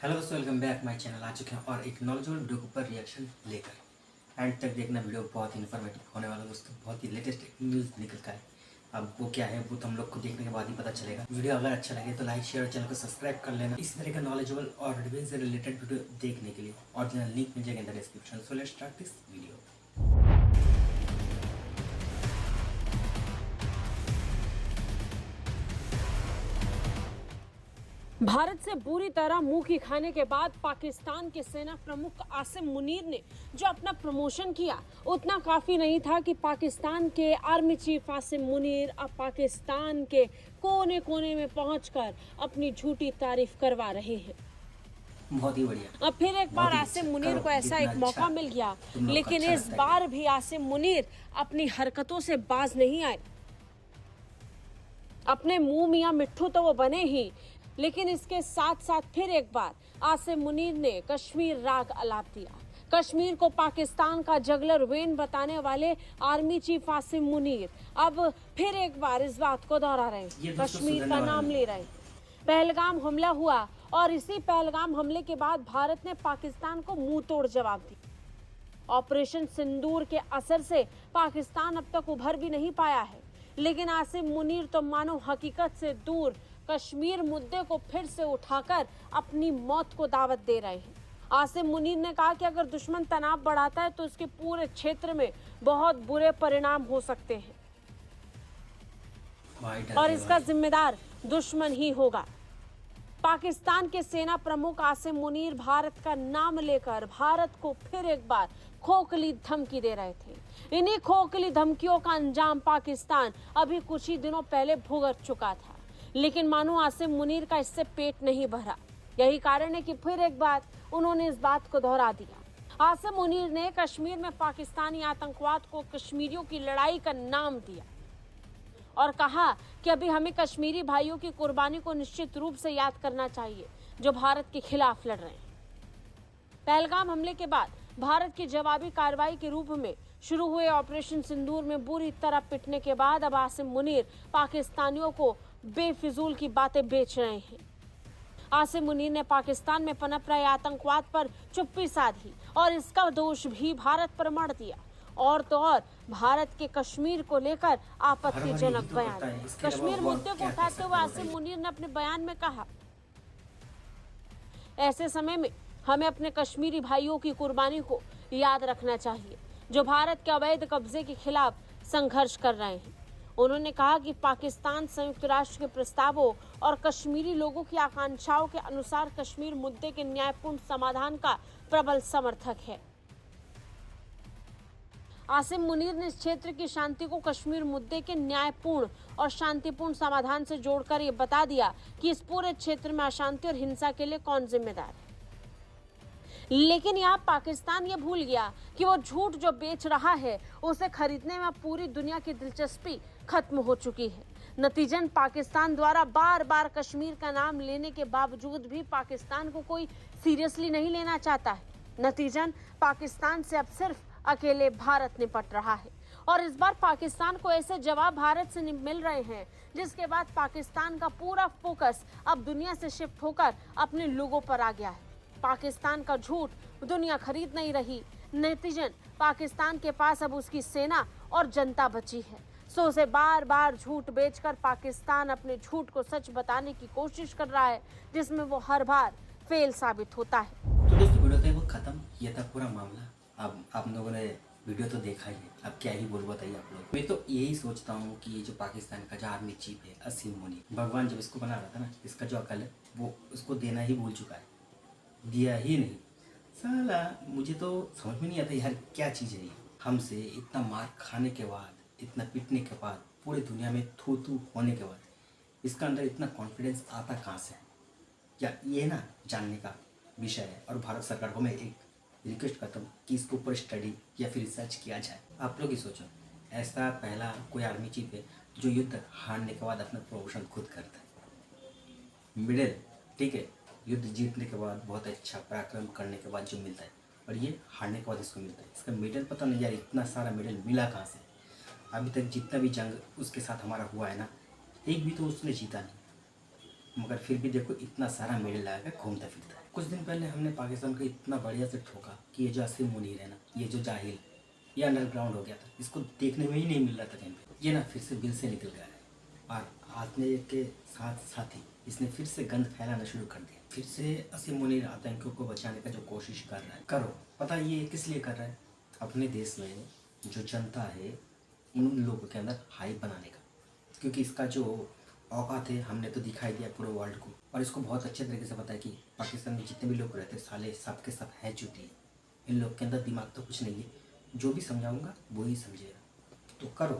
Hello दोस्तों, welcome back my channel. आ चुके हैं और एक नॉलेजेबल वीडियो के ऊपर रिएक्शन लेकर। एंड तक देखना, वीडियो बहुत ही इन्फॉर्मेटिव होने वाला दोस्तों। बहुत ही लेटेस्ट न्यूज़ निकल का है। अब वो क्या है वो तो हम लोग को देखने के बाद ही पता चलेगा। वीडियो अगर अच्छा लगे तो लाइक शेयर और चैनल को सब्सक्राइब कर लेना इस तरह का नॉलेजेबल और डिफेंस से रिलेटेड वीडियो देखने के लिए। ओरिजिनल लिंक मिल जाएगा in the description. So let's start this video. Bharat से बुरी तरह मुंह की खाने के बाद पाकिस्तान के सेना प्रमुख आसिम मुनीर ने जो अपना प्रमोशन किया, उतना काफी नहीं था कि पाकिस्तान के आर्मी चीफ आसिम मुनीर अब पाकिस्तान के कोने कोने में पहुंचकर अपनी झूठी तारीफ करवा रहे हैं। बहुत ही बढ़िया। अब फिर एक बार आसिम मुनीर को ऐसा एक मौका मिल गया, लेकिन इस बार भी आसिम मुनीर अपनी हरकतों से बाज नहीं आए। अपने मुंह मियां मिट्ठू तो वो बने ही, लेकिन इसके साथ साथ फिर एक बार आसिम मुनीर ने कश्मीर राग अलाप दिया। कश्मीर को पाकिस्तान का जगलर वेन बताने वाले आर्मी चीफ आसिम मुनीर अब फिर एक बार इस बात को दोहरा रहे हैं, कश्मीर का नाम ले रहे हैं। पहलगाम हमला हुआ और इसी पहलगाम हमले के बाद भारत ने पाकिस्तान को मुंह तोड़ जवाब दिया। ऑपरेशन सिंदूर के असर से पाकिस्तान अब तक उभर भी नहीं पाया है, लेकिन आसिम मुनीर तो मानो हकीकत से दूर कश्मीर मुद्दे को फिर से उठाकर अपनी मौत को दावत दे रहे हैं। आसिम मुनीर ने कहा कि अगर दुश्मन तनाव बढ़ाता है तो इसके पूरे क्षेत्र में बहुत बुरे परिणाम हो सकते हैं और इसका जिम्मेदार दुश्मन ही होगा। पाकिस्तान के सेना प्रमुख आसिम मुनीर भारत का नाम लेकर भारत को फिर एक बार खोखली धमकी दे रहे थे। इन्हीं खोखली धमकियों का अंजाम पाकिस्तान अभी कुछ ही दिनों पहले भुगत चुका था, लेकिन मानो आसिम मुनीर का इससे पेट नहीं भरा। यही कारण है कि फिर एक बार उन्होंने इस बात को दोहरा दिया। आसिम मुनीर ने कश्मीर में पाकिस्तानी आतंकवाद को कश्मीरियों की लड़ाई का नाम दिया और कहा कि अभी हमें कश्मीरी भाइयों की कुर्बानी को निश्चित रूप से याद करना चाहिए, जो भारत के खिलाफ लड़ रहे हैं। पहलगाम हमले के बाद भारत की जवाबी कार्रवाई के रूप में शुरू हुए ऑपरेशन सिंदूर में बुरी तरह पिटने के बाद अब आसिम मुनीर पाकिस्तानियों को बेफिजूल की बातें बेच रहे हैं। आसिम मुनीर ने पाकिस्तान में पनप रहे आतंकवाद पर चुप्पी साधी और इसका दोष भी भारत पर मढ़ दिया। और तो और भारत के कश्मीर को लेकर आपत्तिजनक बयान। कश्मीर मुद्दे को उठाते हुए आसिम मुनीर ने अपने बयान में कहा, ऐसे समय में हमें अपने कश्मीरी भाइयों की कुर्बानी को याद रखना चाहिए, जो भारत के अवैध कब्जे के खिलाफ संघर्ष कर रहे हैं। उन्होंने कहा कि पाकिस्तान संयुक्त राष्ट्र के प्रस्तावों और कश्मीरी लोगों की आकांक्षाओं के अनुसार कश्मीर मुद्दे के न्यायपूर्ण समाधान का प्रबल समर्थक है। आसिम मुनीर ने इस क्षेत्र की शांति को कश्मीर मुद्दे के न्यायपूर्ण और शांतिपूर्ण समाधान से जोड़कर ये बता दिया कि इस पूरे क्षेत्र में अशांति और हिंसा के लिए कौन जिम्मेदार है। लेकिन यहाँ पाकिस्तान ये भूल गया कि वो झूठ जो बेच रहा है उसे खरीदने में पूरी दुनिया की दिलचस्पी खत्म हो चुकी है। नतीजन पाकिस्तान द्वारा बार बार कश्मीर का नाम लेने के बावजूद भी पाकिस्तान को कोई सीरियसली नहीं लेना चाहता है। नतीजन पाकिस्तान से अब सिर्फ अकेले भारत निपट रहा है और इस बार पाकिस्तान को ऐसे जवाब भारत से मिल रहे हैं जिसके बाद पाकिस्तान का पूरा फोकस अब दुनिया से शिफ्ट होकर अपने लोगों पर आ गया है। पाकिस्तान का झूठ दुनिया खरीद नहीं रही। नतीजन पाकिस्तान के पास अब उसकी सेना और जनता बची है, सो उसे बार बार झूठ बेचकर पाकिस्तान अपने झूठ को सच बताने की कोशिश कर रहा है, जिसमें वो हर बार फेल साबित होता है। तो दोस्तों, वीडियो तो वो खत्म, ये था पूरा मामला। अब आप लोगों ने वीडियो तो देखा ही है, अब क्या ही बोल बताइए आप लोग। मैं तो यही सोचता हूँ कि ये जो पाकिस्तान का जो आर्मी चीफ है आसिम मुनीर, भगवान जब इसको बना रहा था ना, इसका जो अकल है वो उसको देना ही भूल चुका है, दिया ही नहीं। साला मुझे तो समझ में नहीं आता यार, क्या चीज़ है ये। हमसे इतना मार खाने के बाद, इतना पिटने के बाद, पूरी दुनिया में थू थू होने के बाद इसका अंदर इतना कॉन्फिडेंस आता कहाँ से है, या ये ना जानने का विषय है। और भारत सरकार को मैं एक रिक्वेस्ट करता हूँ कि इसके ऊपर स्टडी या फिर रिसर्च किया जाए। आप लोग ही सोचो, ऐसा पहला कोई आर्मी चीफ है जो युद्ध हारने के बाद अपना प्रमोशन खुद करता है। मिडिल ठीक है, युद्ध जीतने के बाद बहुत अच्छा पराक्रम करने के बाद जो मिलता है, और ये हारने के बाद इसको मिलता है। इसका मेडल पता नहीं यार, इतना सारा मेडल मिला कहाँ से। अभी तक जितना भी जंग उसके साथ हमारा हुआ है ना, एक भी तो उसने जीता नहीं, मगर फिर भी देखो इतना सारा मेडल लगा कर घूमता फिरता है। कुछ दिन पहले हमने पाकिस्तान को इतना बढ़िया से ठोका कि ये जो असीम मुनीर है ना, ये जो जाहिल, ये अंडरग्राउंड हो गया था, इसको देखने में ही नहीं मिल रहा था कहीं पे। ये ना फिर से बिल से निकल गया है और आने के साथ साथ ही इसने फिर से गंद फैलाना शुरू कर दिया। फिर से असीम मुनीर आतंकियों को बचाने का जो कोशिश कर रहा है, करो। पता ये किस लिए कर रहा है? अपने देश में जो जनता है उन लोगों के अंदर हाइप बनाने का, क्योंकि इसका जो औकात है हमने तो दिखाई दिया पूरे वर्ल्ड को। और इसको बहुत अच्छे तरीके से पता है कि पाकिस्तान में जितने भी लोग रहते हैं साले सब के सब है चुकी है। इन लोग के अंदर दिमाग तो कुछ नहीं है, जो भी समझाऊंगा वो ही समझेगा। तो करो,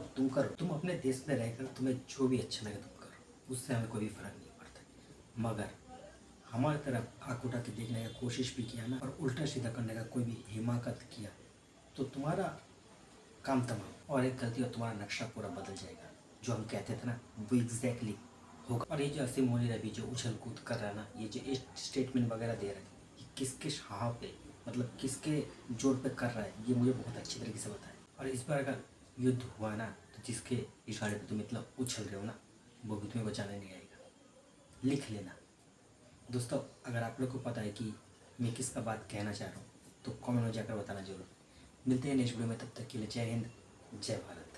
तुम अपने देश में रहकर तुम्हें जो भी अच्छा लगे तुम करो, उससे हमें कोई भी फर्क नहीं पड़ता। मगर हमारी तरफ आंख उठा के देखने का कोशिश भी किया ना, और उल्टा सीधा करने का कोई भी हिमाकत किया तो तुम्हारा काम तमाम, और एक गलती और तुम्हारा नक्शा पूरा बदल जाएगा। जो हम कहते थे ना वो एग्जैक्टली होगा। और ये जो असीम मुनीर अभी जो उछल कूद कर रहा है ना, ये जो स्टेटमेंट वगैरह दे रहा है, ये किसके शाह पे, मतलब किसके जोर पे कर रहा है, ये मुझे बहुत अच्छी तरीके से पता है। और इस बार अगर युद्ध हुआ ना, तो जिसके इशारे पे तुम मतलब उछल रहे हो ना, वो भी तुम्हें बचाने नहीं आएगा। लिख लेना दोस्तों। अगर आप लोग को पता है कि मैं किसका बात कहना चाह रहा हूँ तो कमेंट में जाकर बताना जरूर। मिलते हैं नेक्स्ट वीडियो में, तब तक के लिए जय हिंद, जय भारत।